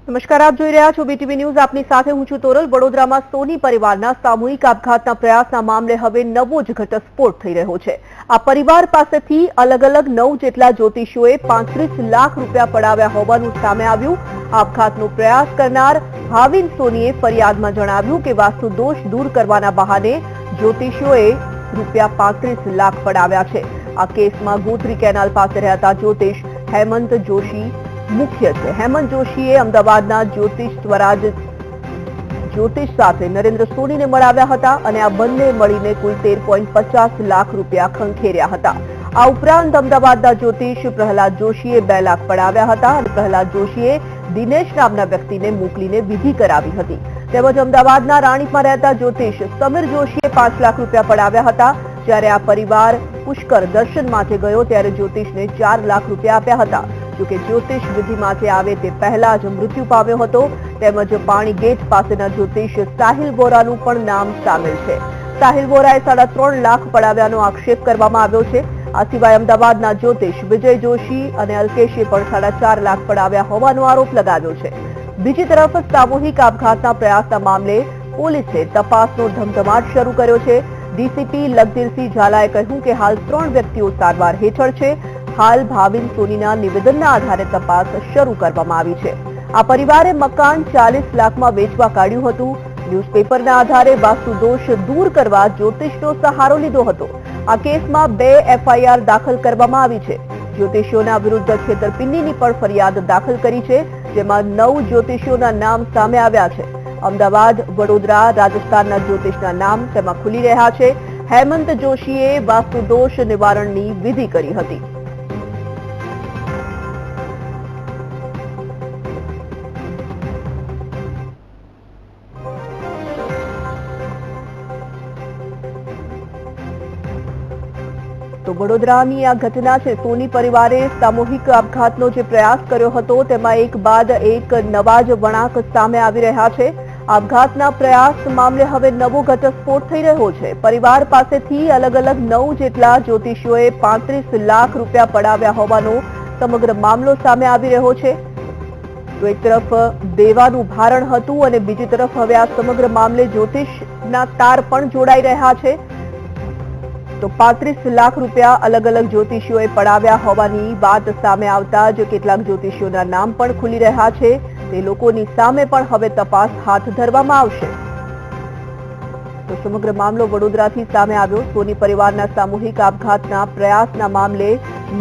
નમસ્કાર, આપ જોઈ રહ્યા છો બીટીવી ન્યૂઝ। આપની સાથે હું છું તોરલ। વડોદરામાં સોની પરિવારના સામૂહિક આપઘાતના પ્રયાસના મામલે હવે નવો જ ઘટસ્ફોટ થઈ રહ્યો છે। આ પરિવાર પાસેથી અલગ અલગ 9 જેટલા જ્યોતિષીઓએ 35 લાખ રૂપિયા પડાવ્યા હોવાનું સામે આવ્યું। આપઘાતનો પ્રયાસ કરનાર ભાવિન સોનીએ ફરિયાદમાં જણાવ્યું કે વાસ્તુ દોષ દૂર કરવાના બહાને જ્યોતિષીઓએ રૂપિયા 35 લાખ પડાવ્યા છે। આ કેસમાં ગોત્રી કેનાલ પાસે રહેતા જ્યોતિષ હેમંત જોશી मुख्य है। हेमंत जोशीए अमदावादना ज्योतिष स्वराज ज्योतिष साथे नरेंद्र सोनी ने मळाव्या हता अने आ बंने मळीने कुल 13.50 लाख रूपिया खंखेर्या हता। आ उपरांत अमदावादना ज्योतिष प्रहलाद जोशीए 2 लाख पडाव्या हता अने प्रहलाद जोशीए दिनेश नामना व्यक्तिने मोकलीने विधि करावी हती। તેમજ અમદાવાદના રાણીપમાં રહેતા જ્યોતિષ સમીર જોશીએ 5 લાખ રૂપિયા પડાવ્યા હતા। જ્યારે આ પરિવાર પુષ્કર દર્શન માટે ગયો ત્યારે જ્યોતિષને 4 લાખ રૂપિયા આપ્યા હતા। જોકે જ્યોતિષ વિધિ માટે આવે તે પહેલા જ મૃત્યુ પામ્યો હતો। તેમજ પાણી ગેટ પાસેના જ્યોતિષ સાહિલ વોરાનું પણ નામ સામેલ છે। સાહિલ વોરાએ 3.5 લાખ પડાવ્યાનો આક્ષેપ કરવામાં આવ્યો છે। આ સિવાય અમદાવાદના જ્યોતિષ વિજય જોશી અને અલ્કેશે પણ 4.5 લાખ પડાવ્યા હોવાનો આરોપ લગાવ્યો છે। બીજી તરફ સામૂહિક આપઘાતના પ્રયાસના મામલે પોલીસે તપાસનો ધમધમાટ શરૂ કર્યો છે। ડીસીપી લખધીરસિંહ ઝાલાએ કહ્યું કે હાલ 3 વ્યક્તિઓ સારવાર હેઠળ છે। હાલ ભાવિન સોનીના નિવેદનના આધારે તપાસ શરૂ કરવામાં આવી છે। આ પરિવારે મકાન 40 લાખમાં વેચવા કાઢ્યું હતું। ન્યૂઝપેપરના આધારે વાસ્તુ દોષ દૂર કરવા જ્યોતિષનો સહારો લીધો હતો। આ કેસમાં 2 એફઆઈઆર દાખલ કરવામાં આવી છે। જ્યોતિષીઓના વિરુદ્ધ છેતરપિંડીની પણ ફરિયાદ દાખલ કરી છે, જેમાં 9 જ્યોતિષીઓના નામ સામે આવ્યા છે। અમદાવાદ, વડોદરા, રાજસ્થાનના જ્યોતિષના નામ તેમાં ખુલી રહ્યા છે। હેમંત જોશીએ વાસ્તુ દોષ નિવારણની વિધિ કરી હતી। तो वडोदरानी आ घटना है। सोनी परिवारे सामूहिक आपघातनो जे प्रयास कर्यो हतो तेमां एक बाद एक नवा ज वळांक सामे आवी रह्या छे। आपघातना प्रयास मामले हवे नवो घटस्फोट थई रह्यो छे। परिवार पासेथी अलग अलग 9 जेटला ज्योतिषीओए 35 लाख रूपिया पडाव्या होवानो समग्र मामलो सामे आवी रह्यो छे। तो एक तरफ देवानुं भारण हतुं अने बीजी तरफ हवे आ समग्र मामले ज्योतिषना तार पण जोडाई रह्या छे। तो 35 लाख रूपिया अलग अलग ज्योतिषीओए पडाव्या होवानी वात सामे आवता ज केटलाक ज्योतिषीओना नाम पण खुली रह्या छे। ते लोकोनी सामे पण हवे तपास हाथ धरवामां आवशे। तो समग्र मामलो वडोदराथी सामे आव्यो। सोनी परिवारना सामूहिक आपघातना प्रयासना मामले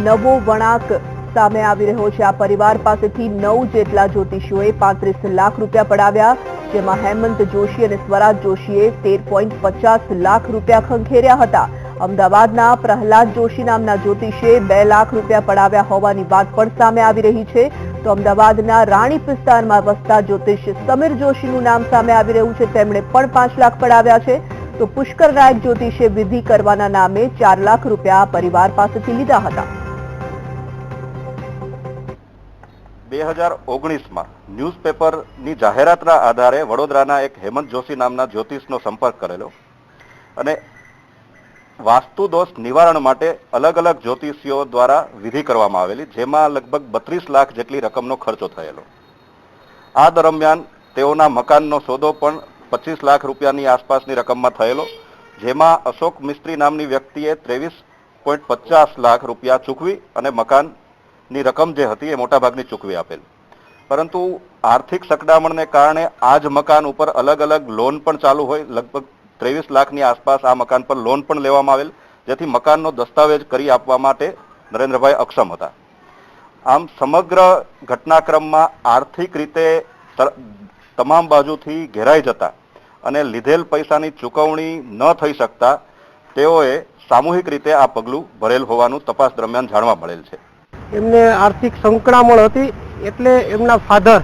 नवो वळांक सामे आवी रह्यो छे। आ परिवार पासेथी 9 जेटला ज्योतिषीओए 35 लाख रूपिया पडाव्या, जेमां हेमंत जोशी अने स्वराज जोशीए 13.50 लाख रूपिया खंखेर्या हता। अमदावादना प्रहलाद जोशी नामना ज्योतिषे 2 लाख रूपिया पडाव्या होवानी वात पण सामे आवी रही छे। तो अमदावादना राणीप विस्तारमां वसता ज्योतिष समीर जोशीनुं नाम सामे आवी रह्युं छे। તેમણે પણ 5 લાખ પડાવ્યા છે। તો પુષ્કર નાયક જ્યોતિષે વિધિ કરવાના નામે 4 લાખ રૂપિયા પરિવાર પાસેથી લીધા હતા। 2019માં ન્યૂઝપેપરની જાહેરાતના આધારે વડોદરાના એક હેમંત જોશી નામના જ્યોતિષનો સંપર્ક કરેલો અને વાસ્તુ દોષ નિવારણ માટે અલગ અલગ જ્યોતિષીઓ દ્વારા વિધિ કરવામાં આવેલી, જેમાં લગભગ 32 લાખ જેટલી રકમનો ખર્ચો થયેલો। આ દરમિયાન તેઓના મકાનનો સોદો પણ 25 લાખ રૂપિયાની આસપાસની રકમમાં થયેલો, જેમાં અશોક મિસ્ત્રી નામની વ્યક્તિએ 23.50 લાખ રૂપિયા ચૂકવી અને મકાનની રકમ જે હતી એ મોટાભાગની ચૂકવી આપેલ। પરંતુ આર્થિક સકડામણને કારણે આ જ મકાન ઉપર અલગ અલગ લોન પણ ચાલુ હોય। લગભગ 23 લાખની આસપાસ આ મકાન પર લોન પણ લેવામાં આવેલ, જેથી મકાનનો દસ્તાવેજ કરી આપવા માટે નરેન્દ્રભાઈ અક્ષમ હતા। આમ સમગ્ર ઘટનાક્રમમાં આર્થિક રીતે તમામ બાજુથી ઘેરાઈ જતા અને લીધેલ પૈસાની ચૂકવણી ન થઈ શકતા તેઓએ સામૂહિક રીતે આ પગલું ભરેલ હોવાનું તપાસ દરમિયાન જાણવા મળેલ છે। એમને આર્થિક સંકળામણ હતી એટલે એમના ફાધર,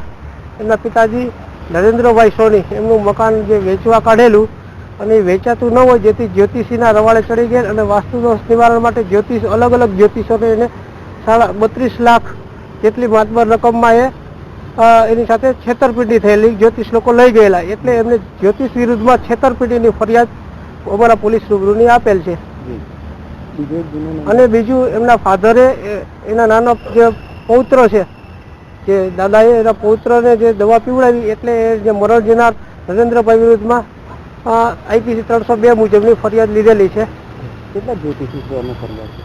એમના પિતાજી નરેન્દ્રભાઈ સોની એમનું મકાન જે વેચવા કાઢેલું અને વેચાતું ન હોય, જેથી જ્યોતિષીના રવાડે ચડી ગયા અને વાસ્તુદોષ નિવારણ માટે જ્યોતિષ અલગ અલગ જ્યોતિષોને એને 32 લાખ જેટલી માતબર રકમમાં એની સાથે છેતરપિંડી થયેલી જ્યોતિષ લોકો લઈ ગયેલા, એટલે એમને જ્યોતિષ વિરુદ્ધમાં છેતરપિંડીની ફરિયાદ અમારા પોલીસ રૂબરૂની આપેલ છે। અને બીજું એમના ફાધરે એના નાનો જે પૌત્ર છે જે દાદાએ એના પૌત્રને જે દવા પીવડાવી એટલે એ જે મરણ જનાર નરેન્દ્રભાઈ વિરુદ્ધમાં IPC 302 મુજબની ફરિયાદ લીધેલી છે. કેટલા જ્યોતિષી છે એનો ફરિયાદ છે?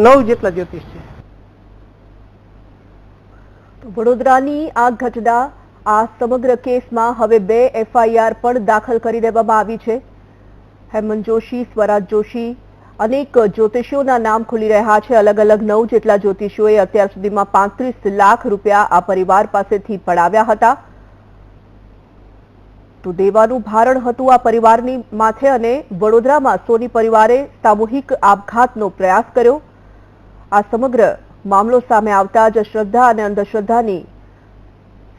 9 જેટલા જ્યોતિષ છે. વડોદરાની આ ઘટના, આ સમગ્ર કેસમાં હવે 2 FIR પણ દાખલ કરી દેવામાં આવી છે. હેમંત જોશી, સ્વરાજ જોશી, અનેક જ્યોતિષીઓના નામ ખુલી રહ્યા છે. અલગ અલગ 9 જેટલા જ્યોતિષીઓએ અત્યાર સુધીમાં 35 લાખ રૂપિયા આ પરિવાર પાસેથી પડાવ્યા હતા. તો દેવાનું ભારણ હતું આ પરિવારની માથે અને વડોદરામાં સોની પરિવારે સામૂહિક આપઘાતનો પ્રયાસ કર્યો. આ સમગ્ર મામલો સામે આવતા જ શ્રદ્ધા અને અંધશ્રદ્ધાની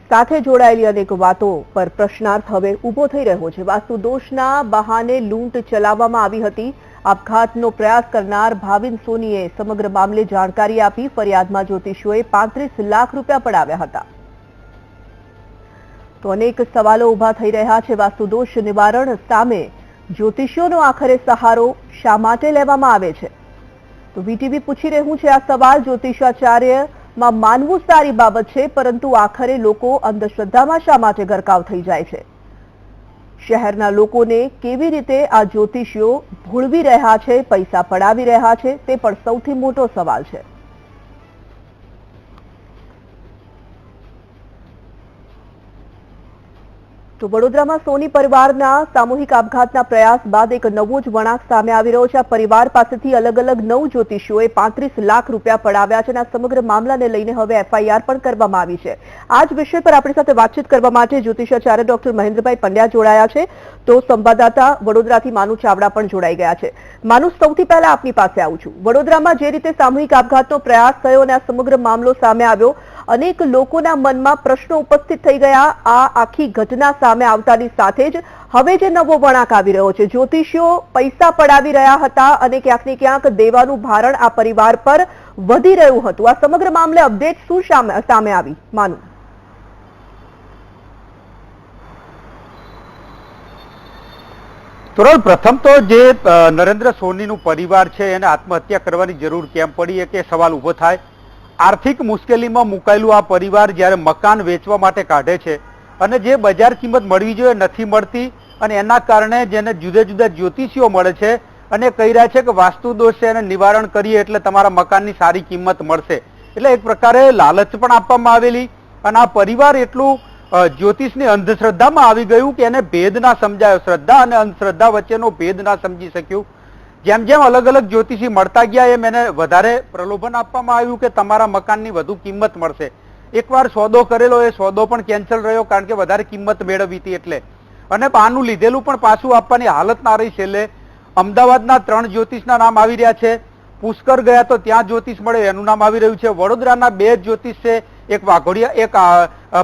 સાથે જોડાયેલી અનેક વાતો પર પ્રશ્નાર્થ હવે ઊભો થઈ રહ્યો છે. વાસ્તુ દોષના બહાને લૂંટ ચલાવવામાં આવી હતી. આપઘાતનો પ્રયાસ કરનાર ભાવિન સોનીએ સમગ્ર મામલે જાણકારી આપી. ફરિયાદમાં જ્યોતિષીઓએ 35 લાખ રૂપિયા પડાવ્યા હતા. તો અનેક સવાલો ઊભા થઈ રહ્યા છે. વાસ્તુ દોષ નિવારણ સામે જ્યોતિષીઓનો આખરે સહારો શા માટે લેવામાં આવે છે? તો VTV પૂછી રહ્યું છે આ સવાલ. જ્યોતિષાચાર્યમાં માનવું સારી બાબત છે, પરંતુ આખરે લોકો અંધશ્રદ્ધામાં શા માટે ગરકાવ થઈ જાય છે? શહેરના લોકોને કેવી રીતે આ જ્યોતિષીઓ ભૂળવી રહ્યા છે, પૈસા પડાવી રહ્યા છે, તે પણ સૌથી મોટો સવાલ છે. તો વડોદરામાં સોની પરિવારના સામૂહિક આપઘાતના પ્રયાસ બાદ એક નવો જ વળાંક સામે આવી રહ્યો છે. આ પરિવાર પાસેથી અલગ અલગ 9 જ્યોતિષીઓએ 35 લાખ રૂપિયા પડાવ્યા છે અને આ સમગ્ર મામલાને લઈને હવે FIR પણ કરવામાં આવી છે. આ જ વિષય પર આપણી સાથે વાતચીત કરવા માટે જ્યોતિષાચાર્ય ડોક્ટર મહેન્દ્રભાઈ પંડ્યા જોડાયા છે. તો સંવાદદાતા વડોદરાથી માનુ ચાવડા પણ જોડાઈ ગયા છે. માનુ, સૌથી પહેલા આપની પાસે આવું છું. વડોદરામાં જે રીતે સામૂહિક આપઘાતનો પ્રયાસ થયો અને આ સમગ્ર મામલો સામે આવ્યો, અનેક લોકોના મનમાં પ્રશ્નો ઉપસ્થિત થઈ ગયા. આ આખી ઘટના સામે આવતાની સાથે જ હવે જે નવો વળાંક આવી રહ્યો છે, જ્યોતિષીઓ પૈસા પડાવી રહ્યા હતા અને ક્યાંક ને ક્યાંક દેવાનું ભારણ આ પરિવાર પર વધી રહ્યું હતું. આ સમગ્ર મામલે અપડેટ શું સામે આવી? માનું તોરલ, પ્રથમ તો જે નરેન્દ્ર સોનીનું પરિવાર છે એને આત્મહત્યા કરવાની જરૂર કેમ પડી કે સવાલ ઉભો થાય. આર્થિક મુશ્કેલીમાં મુકાયેલું આ પરિવાર જ્યારે મકાન વેચવા માટે કાઢે છે અને જે બજાર કિંમત મળવી જોઈએ નથી મળતી અને એના કારણે જેને જુદા જુદા જ્યોતિષીઓ મળે છે અને કહી રહ્યા છે કે વાસ્તુ દોષ છે એને નિવારણ કરીએ એટલે તમારા મકાનની સારી કિંમત મળશે. એટલે એક પ્રકારે લાલચ પણ આપવામાં આવેલી અને આ પરિવાર એટલું જ્યોતિષની અંધશ્રદ્ધામાં આવી ગયું કે એને ભેદ ના સમજાયો. શ્રદ્ધા અને અંધશ્રદ્ધા વચ્ચેનો ભેદ ના સમજી શક્યું. જેમ જેમ અલગ અલગ જ્યોતિષી મળતા ગયા એમ એને વધારે પ્રલોભન આપવામાં આવ્યું કે તમારા મકાનની વધુ કિંમત મળશે. એકવાર સોદો કરેલો એ સોદો પણ કેન્સલ રહ્યો કારણ કે વધારે કિંમત મેળવી હતી એટલે. અને આનું લીધેલું પણ પાછું આપવાની હાલત ના રહી. છેલ્લે અમદાવાદના 3 જ્યોતિષના નામ આવી રહ્યા છે. પુષ્કર ગયા તો ત્યાં જ્યોતિષ મળે એનું નામ આવી રહ્યું છે. વડોદરાના 2 જ્યોતિષ છે, એક વાઘોડિયા, એક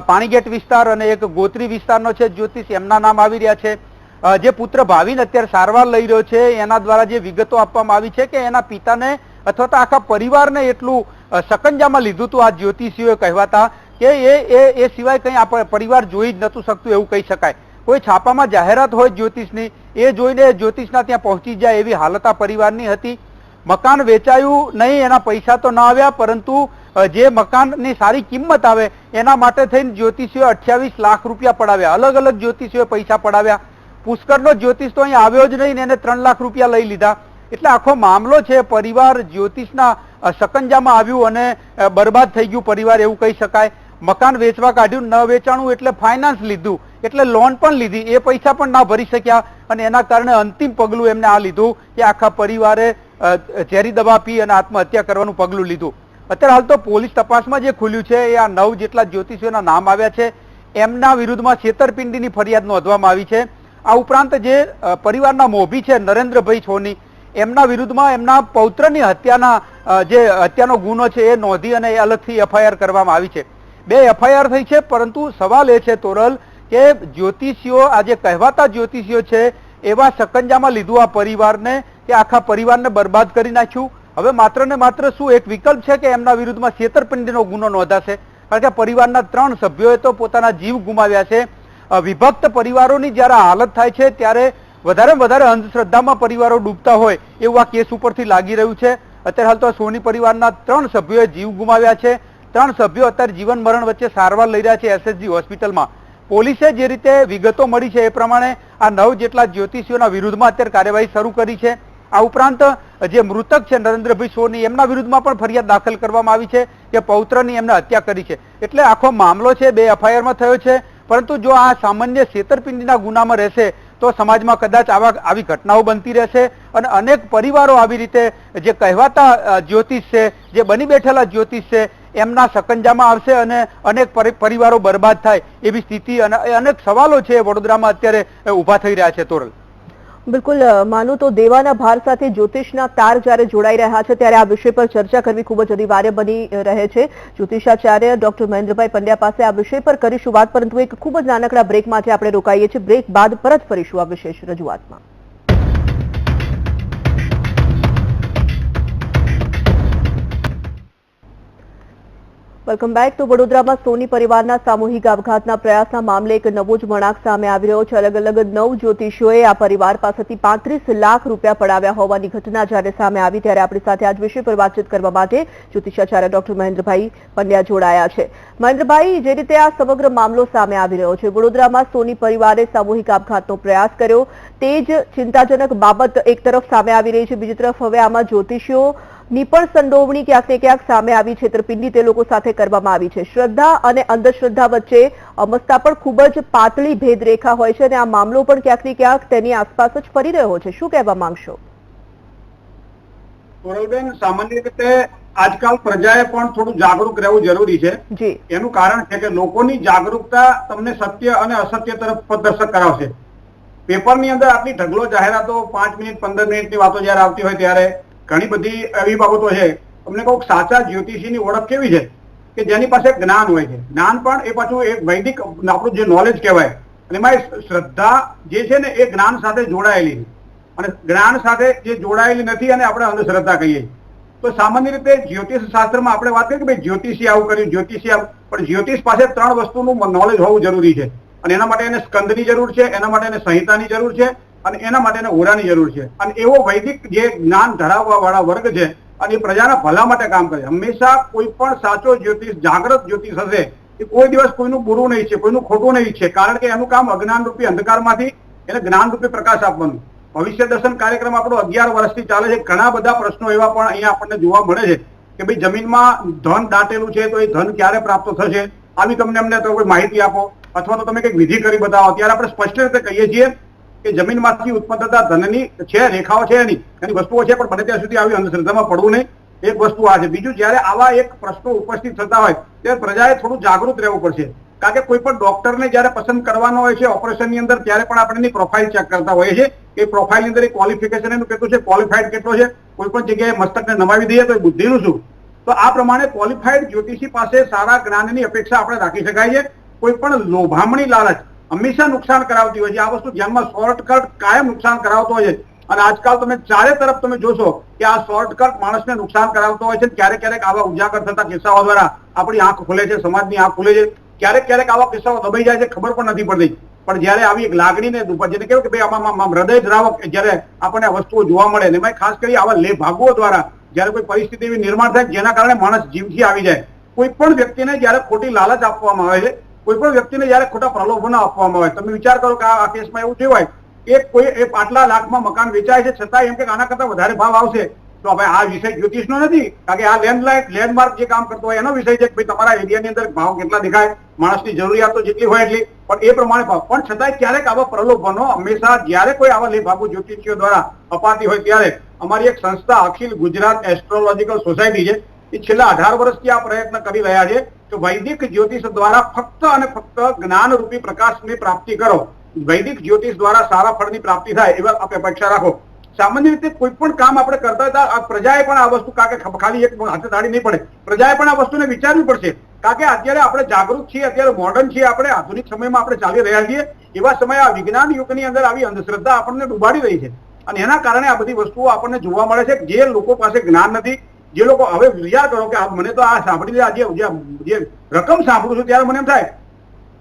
પાણીગેટ વિસ્તાર અને એક ગોત્રી વિસ્તારનો છે જ્યોતિષ, એમના નામ આવી રહ્યા છે. જે પુત્ર ભાવિન અત્યારે સારવાર લઈ રહ્યો છે એના દ્વારા જે વિગતો આપવામાં આવી છે કે એના પિતાને અથવા તો આખા પરિવારને એટલું સકંજામાં લીધું હતું આ જ્યોતિષીઓએ કહેવાતા કે એ સિવાય કંઈ આ પરિવાર જોઈ જ નતું શકતું એવું કહી શકાય. કોઈ છાપામાં જાહેરાત હોય જ્યોતિષની એ જોઈને જ્યોતિષના ત્યાં પહોંચી જાય એવી હાલત આ પરિવારની હતી. મકાન વેચાયું નહીં, એના પૈસા તો ના આવ્યા, પરંતુ જે મકાનની સારી કિંમત આવે એના માટે થઈને જ્યોતિષીઓએ 28 લાખ રૂપિયા પડાવ્યા. અલગ અલગ જ્યોતિષીઓએ પૈસા પડાવ્યા. પુષ્કરનો જ્યોતિષ તો અહીં આવ્યો જ નહીં ને એને 3 લાખ રૂપિયા લઈ લીધા. એટલે આખો મામલો છે પરિવાર જ્યોતિષના સકંજામાં આવ્યું અને બરબાદ થઈ ગયું પરિવાર એવું કહી શકાય. મકાન વેચવા કાઢ્યું, ન વેચાણું એટલે ફાઇનાન્સ લીધું, એટલે લોન પણ લીધી, એ પૈસા પણ ના ભરી શક્યા અને એના કારણે અંતિમ પગલું એમને આ લીધું કે આખા પરિવારે ઝેરી દવા પી અને આત્મહત્યા કરવાનું પગલું લીધું. અત્યારે હાલ તો પોલીસ તપાસમાં જે ખુલ્યું છે એ આ 9 જેટલા જ્યોતિષીઓના નામ આવ્યા છે. એમના વિરુદ્ધમાં છેતરપિંડીની ફરિયાદ નોંધવામાં આવી છે. આ ઉપરાંત જે પરિવારના મોભી છે નરેન્દ્રભાઈ સોની, એમના વિરુદ્ધમાં એમના પૌત્રની હત્યાનો ગુનો છે એ નોંધી અને અલગથી FIR કરવામાં આવી છે. 2 FIR થઈ છે, પરંતુ સવાલ એ છે તોરલ કે જ્યોતિષીઓ આજે કહેવાતા જ્યોતિષીઓ છે એવા સકંજામાં લીધું આ પરિવારને કે આખા પરિવારને બરબાદ કરી નાખ્યું. હવે માત્ર ને માત્ર શું એક વિકલ્પ છે કે એમના વિરુદ્ધમાં છેતરપિંડીનો ગુનો નોંધાશે, કારણ કે પરિવારના 3 સભ્યોએ તો પોતાના જીવ ગુમાવ્યા છે. વિભક્ત પરિવારોની જ્યારે હાલત થાય છે ત્યારે વધારે અંધશ્રદ્ધામાં પરિવારો ડૂબતા હોય એવું આ કેસ ઉપરથી લાગી રહ્યું છે. અત્યારે હાલ તો સોની પરિવારના 3 સભ્યોએ જીવ ગુમાવ્યા છે. 3 સભ્યો અત્યારે જીવન મરણ વચ્ચે સારવાર લઈ રહ્યા છે એસએસજી હોસ્પિટલમાં. પોલીસે જે રીતે વિગતો મળી છે એ પ્રમાણે આ 9 જેટલા જ્યોતિષીઓના વિરુદ્ધમાં અત્યારે કાર્યવાહી શરૂ કરી છે. આ ઉપરાંત જે મૃતક છે નરેન્દ્રભાઈ સોની એમના વિરુદ્ધમાં પણ ફરિયાદ દાખલ કરવામાં આવી છે કે પૌત્રની એમને હત્યા કરી છે. એટલે આખો મામલો છે 2 FIRમાં થયો છે. પરંતુ જો આ સામાન્ય છેતરપિંડીના ગુનામાં રહેશે તો સમાજમાં કદાચ આવી ઘટનાઓ બનતી રહેશે અને અનેક પરિવારો આવી રીતે જે કહેવાતા જ્યોતિષ છે, જે બની બેઠેલા જ્યોતિષ છે, એમના સકંજામાં આવશે અને અનેક પરિવારો બરબાદ થાય એવી સ્થિતિ અને અનેક સવાલો છે વડોદરામાં અત્યારે ઊભા થઈ રહ્યા છે. તોરલ, બિલકુલ માનું તો દેવાના ભાર સાથે જ્યોતિષના તાર જ્યારે જોડાઈ રહ્યા છે ત્યારે આ વિષય પર ચર્ચા કરવી ખૂબ જ અનિવાર્ય બની રહે છે. જ્યોતિષાચાર્ય ડોક્ટર મહેન્દ્રભાઈ પંડ્યા પાસે આ વિષય પર કરીશું વાત, પરંતુ એક ખૂબ જ નાનકડા બ્રેક માટે આપણે રોકાઈએ છીએ. બ્રેક બાદ પરત ફરીશું આ વિશેષ રજૂઆતમાં. Welcome back. તો વડોદરામાં સોની પરિવારના સામૂહિક આપઘાતના પ્રયાસના મામલે એક નવો જ વળાંક સામે આવી રહ્યો છે. અલગ અલગ 9 જ્યોતિષીઓએ આ પરિવાર પાસેથી 35 લાખ રૂપિયા પડાવ્યા હોવાની ઘટના જ્યારે સામે આવી ત્યારે આપણી સાથે આજ વિષય પર વાતચીત કરવા માટે જ્યોતિષાચાર્ય ડોક્ટર મહેન્દ્રભાઈ પંડ્યા જોડાયા છે. મહેન્દ્રભાઈ, જે રીતે આ સમગ્ર મામલો સામે આવી રહ્યો છે, વડોદરામાં સોની પરિવારે સામૂહિક આપઘાતનો પ્રયાસ કર્યો, તે જ ચિંતાજનક બાબત એક તરફ સામે આવી રહી છે. બીજી તરફ હવે આમાં જ્યોતિષીઓ ની પણ સંડોવણી ક્યાંક ને ક્યાંક સામે આવી, છેતરપિંડી તે લોકો સાથે કરવામાં આવી છે. શ્રદ્ધા અને અંધશ્રદ્ધા વચ્ચે અમસ્તા પણ ખૂબ જ પાતળી ભેદરેખા હોય છે અને આ મામલો પણ ક્યાંક ને ક્યાંક તેની આસપાસ જ ફરી રહ્યો છે. શું કહેવા માંગશો? કોરલબેન, સામાન્ય રીતે આજકાલ પ્રજાએ પણ થોડું જાગૃત રહેવું જરૂરી છે. જી, એનું કારણ છે કે લોકોની જાગૃતતા તમને સત્ય અને અસત્ય તરફ પથદર્શક કરાવશે. પેપરની અંદર આટલી ઢગલો જાહેરાતો 5 મિનિટ 15 મિનિટની વાતો જયારે આવતી હોય ત્યારે ઘણી બધી એવી બાબતો છે. તમને કહું, સાચા જ્યોતિષીની ઓળખ કેવી છે કે જેની પાસે જ્ઞાન હોય છે. જ્ઞાન પણ એ પાછું એક વૈદિક આપણું જે નોલેજ કહેવાય, અને એમાં શ્રદ્ધા જે છે ને એ જ્ઞાન સાથે જોડાયેલી છે, અને જ્ઞાન સાથે જે જોડાયેલી નથી અને આપણે અંધશ્રદ્ધા કહીએ. તો સામાન્ય રીતે જ્યોતિષ શાસ્ત્રમાં આપણે વાત કરીએ કે ભાઈ જ્યોતિષી આવું કર્યું, જ્યોતિષી આવું, પણ જ્યોતિષ પાસે 3 વસ્તુનું નોલેજ હોવું જરૂરી છે. અને એના માટે એને સ્કંદની જરૂર છે, એના માટે એને સંહિતાની જરૂર છે, અને એના માટે એને હોરાની જરૂર છે. અને એવો વૈદિક જે જ્ઞાન ધરાવવા વાળા વર્ગ છે અને એ પ્રજાના ભલા માટે કામ કરે. હંમેશા કોઈ પણ સાચો જ્યોતિષ, જાગૃત જ્યોતિષ હશે એ કોઈ દિવસ કોઈનું બુરું નહીં છે, કોઈનું ખોટું નહીં છે. કારણ કે એનું કામ અજ્ઞાન રૂપી અંધકારમાંથી એને જ્ઞાન રૂપી પ્રકાશ આપવાનું. ભવિષ્ય દર્શન કાર્યક્રમ આપણો 11 વર્ષથી ચાલે છે. ઘણા બધા પ્રશ્નો એવા પણ અહીંયા આપણને જોવા મળે છે કે ભાઈ જમીનમાં ધન દાટેલું છે તો એ ધન ક્યારે પ્રાપ્ત થશે, આવી તમને અમને તો કોઈ માહિતી આપો, અથવા તો તમે કંઈક વિધિ કરી બતાવો. ત્યારે આપણે સ્પષ્ટ રીતે કહીએ છીએ કે જમીનમાંથી ઉત્પન્ન થતા ધનની છે, રેખાઓ છે, એની વસ્તુઓ છે, પણ બને ત્યાં સુધી આવી અંધશ્રદ્ધામાં પડવું નહીં. એક વસ્તુ આ છે. બીજું, જયારે આવા એક પ્રશ્નો ઉપસ્થિત થતા હોય ત્યારે પ્રજાએ થોડું જાગૃત રહેવું પડશે. કારણ કે કોઈ પણ ડોક્ટરને જયારે પસંદ કરવાનો હોય છે ઓપરેશનની અંદર, ત્યારે પણ આપણે એની પ્રોફાઇલ ચેક કરતા હોઈએ છીએ કે પ્રોફાઇલની અંદર ક્વોલિફિકેશન એનું કેટલું છે, ક્વોલિફાઈડ કેટલો છે. કોઈ પણ જગ્યાએ મસ્તકને નમાવી દઈએ તો એ બુદ્ધિનું શું. તો આ પ્રમાણે ક્વોલિફાઈડ જ્યોતિષી પાસે સારા જ્ઞાનની અપેક્ષા આપણે રાખી શકાય છે. કોઈ પણ લોભામણી લાલચ હંમેશા નુકસાન કરાવતી હોય છે. આ વસ્તુ ધ્યાનમાં, શોર્ટકટ કાયમ નુકસાન કરાવતો હોય છે. અને આજકાલ તમે ચારે તરફ તમે જોશો કે આ શોર્ટકટ માણસને નુકસાન કરાવતો હોય છે. ક્યારેક ક્યારેક આવા ઉજાગર થતા કિસ્સાઓ દ્વારા આપણી આંખ ખુલે છે, સમાજની આંખ ખુલે છે. ક્યારેક ક્યારેક આવા કિસ્સાઓ દબાઈ જાય છે, ખબર પણ નથી પડતી. પણ જયારે આવી એક લાગણીને જેને કહેવાય કે ભાઈ આમાં હૃદય દ્રાવક જયારે આપણને આ વસ્તુઓ જોવા મળે, ને એમાં ખાસ કરી આવા લેભાગુઓ દ્વારા જયારે કોઈ પરિસ્થિતિ એવી નિર્માણ થાય જેના કારણે માણસ જીવથી આવી જાય. કોઈ પણ વ્યક્તિને જયારે ખોટી લાલચ આપવામાં આવે છે, કોઈ પણ વ્યક્તિને જયારે ખોટા પ્રલોભનો આપવામાં આવે, તમે વિચાર કરો કે આ કેસમાં એવું થયું હોય કે કોઈ આટલા લાખમાં મકાન વેચાય છે, છતાં એમ કે આના કરતા વધારે ભાવ આવશે, તો હવે આ વિષય જ્યોતિષનો નથી. કારણ કે આ લેન્ડમાર્ક જે કામ કરતો હોય એનો વિષય છે કે ભાઈ તમારા એરિયાની અંદર ભાવ કેટલા દેખાય, માણસની જરૂરિયાતો જેટલી હોય એટલી, પણ એ પ્રમાણે ભાવ. પણ છતાંય ક્યારેક આવા પ્રલોભનો હંમેશા જયારે કોઈ આવા લેભાગુ જ્યોતિષીઓ દ્વારા અપાતી હોય ત્યારે અમારી એક સંસ્થા અખિલ ગુજરાત એસ્ટ્રોલોજીકલ સોસાયટી છે, એ છેલ્લા 18 વર્ષથી આ પ્રયત્ન કરી રહ્યા છે કે વૈદિક જ્યોતિષ દ્વારા ફક્ત અને ફક્ત જ્ઞાનરૂપી પ્રકાશની પ્રાપ્તિ કરો. વૈદિક જ્યોતિષ દ્વારા સારા ફળની પ્રાપ્તિ થાય એવા આપણે અપેક્ષા રાખો. સામાન્ય રીતે કોઈ પણ કામ આપણે કરતા હતા, પ્રજાએ પણ આ વસ્તુ, કારણ કે ખાલી એક હાથે તાળી નહીં પડે, પ્રજાએ પણ આ વસ્તુને વિચારવી પડશે. કારણ કે અત્યારે આપણે જાગૃત છીએ, અત્યારે મોડર્ન છીએ, આપણે આધુનિક સમયમાં આપણે ચાલી રહ્યા છીએ. એવા સમયે આ વિજ્ઞાન યુગની અંદર આવી અંધશ્રદ્ધા આપણને ડૂબાડી રહી છે, અને એના કારણે આ બધી વસ્તુઓ આપણને જોવા મળે છે. જે લોકો પાસે જ્ઞાન નથી, જે લોકો, હવે વિચાર કરો કે મને તો આ સાંભળીને જે રકમ સાંભળું છું ત્યારે મને એમ થાય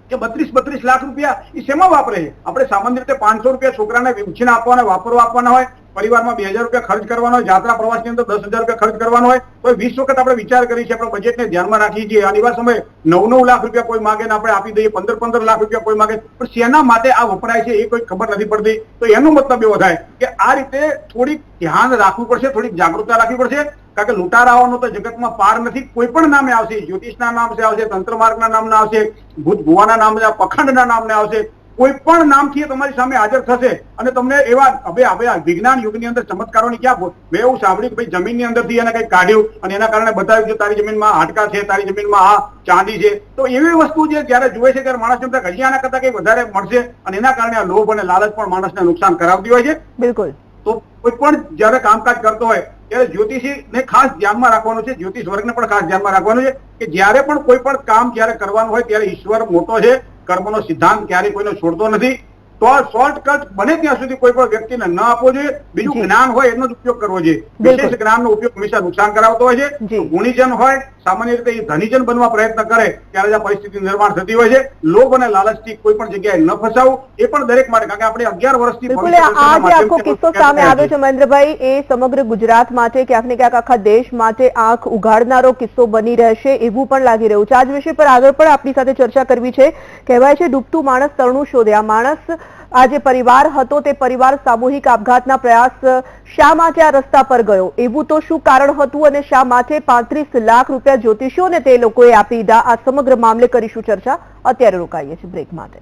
કે 32 લાખ રૂપિયા એ શેમાં વાપરે છે? આપણે સામાન્ય રીતે 500 રૂપિયા છોકરાને ઉછીને આપવાના, વાપરવા આપવાના હોય પરિવારમાં 2000 રૂપિયા ખર્ચ કરવાનો હોય, જાત્રા પ્રવાસની અંદર 10,000 રૂપિયા ખર્ચ કરવાનો હોય તો 20 વખત આપણે વિચાર કરી છે, આપણે બજેટને ધ્યાનમાં રાખીએ છીએ. અને એવા સમયે 9 લાખ રૂપિયા કોઈ માગે ને આપણે આપી દઈએ, 15 લાખ રૂપિયા કોઈ માગે, પણ શેના માટે આ વપરાય છે એ કોઈ ખબર નથી પડતી. તો એનો મતલબ એવો થાય કે આ રીતે થોડીક ધ્યાન રાખવું પડશે, થોડીક જાગૃતતા રાખવી પડશે. કારણ કે લૂંટારાઓનો તો જગતમાં પાર નથી. કોઈ પણ નામે આવશે, જ્યોતિષના નામ આવશે, તંત્રમાર્ગના નામના આવશે, ભૂત ભુવાના નામ, પખંડના નામને આવશે, કોઈ પણ નામથી તમારી સામે હાજર થશે અને તમને એવા હવે વિજ્ઞાન યુગની અંદર ચમત્કારોની ક્યાં. મેં એવું સાંભળ્યું કે ભાઈ જમીનની અંદરથી એને કંઈક કાઢ્યું અને એના કારણે બતાવ્યું કે તારી જમીનમાં હાડકા છે, તારી જમીનમાં આ ચાંદી છે. તો એવી વસ્તુ જે જયારે જુએ છે ત્યારે માણસને હજી આના કરતા કંઈ વધારે મળશે અને એના કારણે આ લોભ અને લાલચ પણ માણસને નુકસાન કરાવતી હોય છે. બિલકુલ. તો કોઈ પણ જયારે કામકાજ કરતો હોય ત્યારે જ્યોતિષીને ખાસ ધ્યાનમાં રાખવાનું છે, જ્યોતિષ વર્ગને પણ ખાસ ધ્યાનમાં રાખવાનું છે કે જયારે પણ કોઈ પણ કામ જયારે કરવાનું હોય ત્યારે ઈશ્વર મોટો છે, કર્મનો સિદ્ધાંત ક્યારેય કોઈને છોડતો નથી. તો શોર્ટકટ બને ત્યાં સુધી કોઈ પણ વ્યક્તિને ન આપવો જોઈએ. બીજું જ્ઞાન હોય એનો જ ઉપયોગ કરવો જોઈએ. વિશેષ જ્ઞાનનો ઉપયોગ હંમેશા નુકસાન કરાવતો હોય છે. ગુણીજન હોય સામાન્ય રીતે એ ધનીજન બનવા પ્રયત્ન કરે ત્યારે જ આ પરિસ્થિતિ નિર્માણ થતી હોય છે. લોભ અને લાલચથી કોઈ પણ જગ્યાએ ન ફસાવું એ પણ દરેક માટે, કારણ કે આપણે 11 વર્ષથી બિલકુલ આ જે આખો કિસ્સો સામે આવ્યો છે મહેન્દ્રભાઈ, એ સમગ્ર ગુજરાત માટે ક્યાંક ને ક્યાંક આખા દેશ માટે આંખ ઉઘાડનારો કિસ્સો બની રહેશે એવું પણ લાગી રહ્યું છે. આ જ વિષય પર આગળ પણ આપણી સાથે ચર્ચા કરવી છે. કહેવાય છે ડૂબતું માણસ તરણું શોધે. આ માણસ, આ જે પરિવાર હતો તે પરિવાર સામૂહિક આપઘાતના પ્રયાસ શા માટે આ રસ્તા પર ગયો, એવું તો શું કારણ હતું અને શા માટે 35 લાખ રૂપિયા જ્યોતિષીઓને તે લોકોએ આપી દીધા? આ સમગ્ર મામલે કરીશું ચર્ચા. અત્યારે રોકાઈએ છીએ બ્રેક માટે.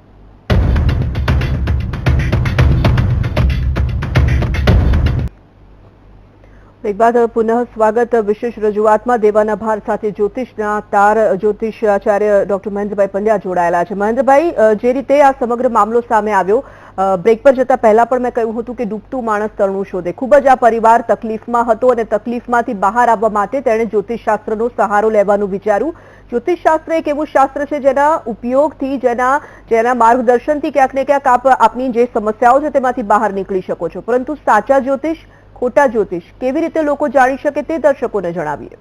એક બાદ પુનઃ સ્વાગત. વિશેષ રજૂઆતમાં દેવાના ભાર સાથે જ્યોતિષના તાર જ્યોતિષાચાર્ય ડોક્ટર મહેન્દ્રભાઈ પંડ્યા જોડાયેલા છે. મહેન્દ્રભાઈ, જે રીતે આ સમગ્ર મામલો સામે આવ્યો, બ્રેક પર જતા પહેલા પણ મેં કહ્યું હતું કે ડૂબતું માણસ તરણું શોધે. ખૂબ જ આ પરિવાર તકલીફમાં હતો અને તકલીફમાંથી બહાર આવવા માટે તેણે જ્યોતિષશાસ્ત્રનો સહારો લેવાનું વિચાર્યું. જ્યોતિષશાસ્ત્ર એક એવું શાસ્ત્ર છે જેના ઉપયોગથી, જેના માર્ગદર્શનથી ક્યાંક ને ક્યાંક આપ આપની જે સમસ્યાઓ છે તેમાંથી બહાર નીકળી શકો છો. પરંતુ સાચા જ્યોતિષ, ખોટા જ્યોતિષ કેવી રીતે લોકો જાણી શકે તે દર્શકોને જણાવીએ.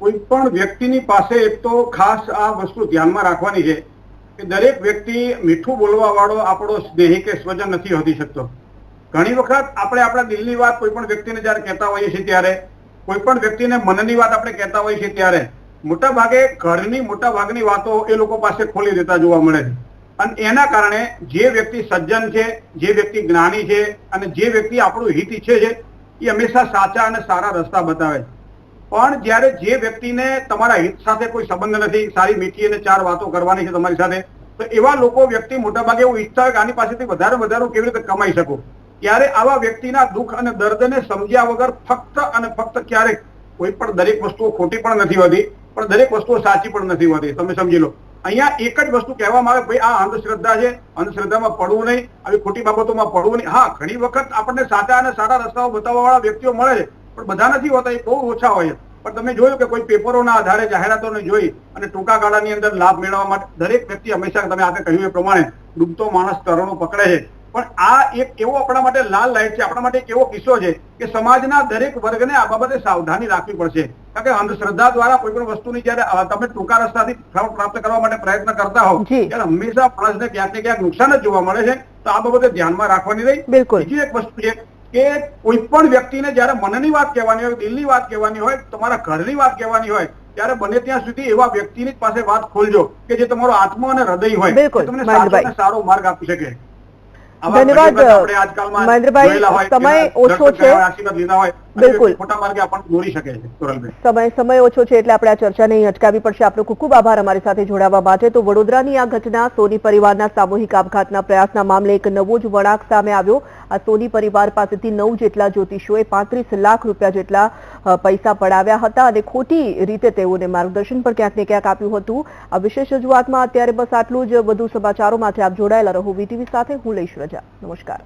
કોઈ પણ વ્યક્તિની પાસે એક તો ખાસ આ વસ્તુ ધ્યાનમાં રાખવાની છે કે દરેક વ્યક્તિ મીઠું બોલવા વાળો આપણો સ્નેહી કે સ્વજન નથી હોતી શકતો. ઘણી વખત આપણે આપણા દિલની વાત કોઈ પણ વ્યક્તિને જયારે કહેતા હોઈએ છીએ ત્યારે, કોઈ પણ વ્યક્તિને મનની વાત આપણે કહેતા હોઈએ છીએ ત્યારે મોટા ભાગે ઘરની મોટા ભાગની વાતો એ લોકો પાસે ખોલી દેતા જોવા મળે છે. અને એના કારણે જે વ્યક્તિ સજ્જન છે, જે વ્યક્તિ જ્ઞાની છે અને જે વ્યક્તિ આપણું હિત ઈચ્છે છે એ હંમેશા સાચા અને સારા રસ્તા બતાવે છે. પણ જયારે જે વ્યક્તિને તમારા હિત સાથે કોઈ સંબંધ નથી, સારી મીઠી અને 4 વાતો કરવાની છે તમારી સાથે, તો એવા લોકો વ્યક્તિ મોટાભાગે એવું ઈચ્છતા હોય કે આની પાસેથી વધારે કેવી રીતે કમાઈ શકો. ત્યારે આવા વ્યક્તિના દુઃખ અને દર્દને સમજ્યા વગર ફક્ત અને ફક્ત ક્યારેક, કોઈ પણ દરેક વસ્તુઓ ખોટી પણ નથી હોતી, પણ દરેક વસ્તુઓ સાચી પણ નથી હોતી. તમે સમજી લો, અહીંયા એક જ વસ્તુ કહેવામાં આવે, ભાઈ આ અંધશ્રદ્ધા છે, અંધશ્રદ્ધામાં પડવું નહીં, આવી ખોટી બાબતોમાં પડવું નહીં. હા, ઘણી વખત આપણને સાચા અને સારા રસ્તાઓ બતાવવા વાળા વ્યક્તિઓ મળે છે, પણ બધા નથી હોતા, એ બહુ ઓછા હોય છે. પણ તમે જોયું કે કોઈ પેપરોના આધારે જાહેરાતોને જોઈ અને ટૂંકા ગાળાની અંદર લાભ મેળવવા માટે દરેક વ્યક્તિ હંમેશા, તમે આગળ કહ્યું એ પ્રમાણે, ડૂબતો માણસ તરણું પકડે છે. પણ આ એક એવો આપણા માટે લાલ લાઈટ છે, આપણા માટે એક એવો કિસ્સો છે કે સમાજના દરેક વર્ગને આ બાબતે સાવધાની રાખવી પડશે. કારણ કે અંધશ્રદ્ધા દ્વારા કોઈ પણ વસ્તુની જયારે તમે ટૂંકા રસ્તાથી પ્રાપ્ત કરવા માટે પ્રયત્ન કરતા હો ત્યારે હંમેશા માણસને ક્યાંક ને ક્યાંક નુકસાન જ જોવા મળે છે. તો આ બાબતે ધ્યાનમાં રાખવાની રહી. બીજી એક વસ્તુ છે કે કોઈ પણ વ્યક્તિને જયારે મનની વાત કહેવાની હોય, દિલની વાત કહેવાની હોય, તમારા ઘરની વાત કહેવાની હોય, ત્યારે બને ત્યાં સુધી એવા વ્યક્તિની પાસે વાત ખોલજો કે જે તમારો આત્મા અને હૃદય હોય, તમને સાચો અને સારો માર્ગ આપી શકે. ધન્યવાદ મહેન્દ્રભાઈ. સમય ઓછો છે, બિલકુલ ખોટા માર્ગે આપણને દોરી શકે છે. સમય ઓછો છે એટલે આપણે આ ચર્ચાને અહીં અટકાવવી પડશે. આપનો ખૂબ ખૂબ આભાર અમારી સાથે જોડાવા માટે. તો વડોદરાની આ ઘટના, સોની પરિવારના સામૂહિક આપઘાતના પ્રયાસના મામલે એક નવો જ વળાંક સામે આવ્યો. આ સોની પરિવાર પાસેથી 9 જેટલા જ્યોતિષીઓએ 35 લાખ રૂપિયા જેટલા પૈસા પડાવ્યા હતા અને ખોટી રીતે તેઓને માર્ગદર્શન પણ ક્યાંક ને ક્યાંક આપ્યું હતું. આ વિશેષ રજૂઆતમાં અત્યારે બસ આટલું જ. વધુ સમાચારો માટે આપ જોડાયેલા રહો વીટીવી સાથે. હું લઈશ રજા. નમસ્કાર.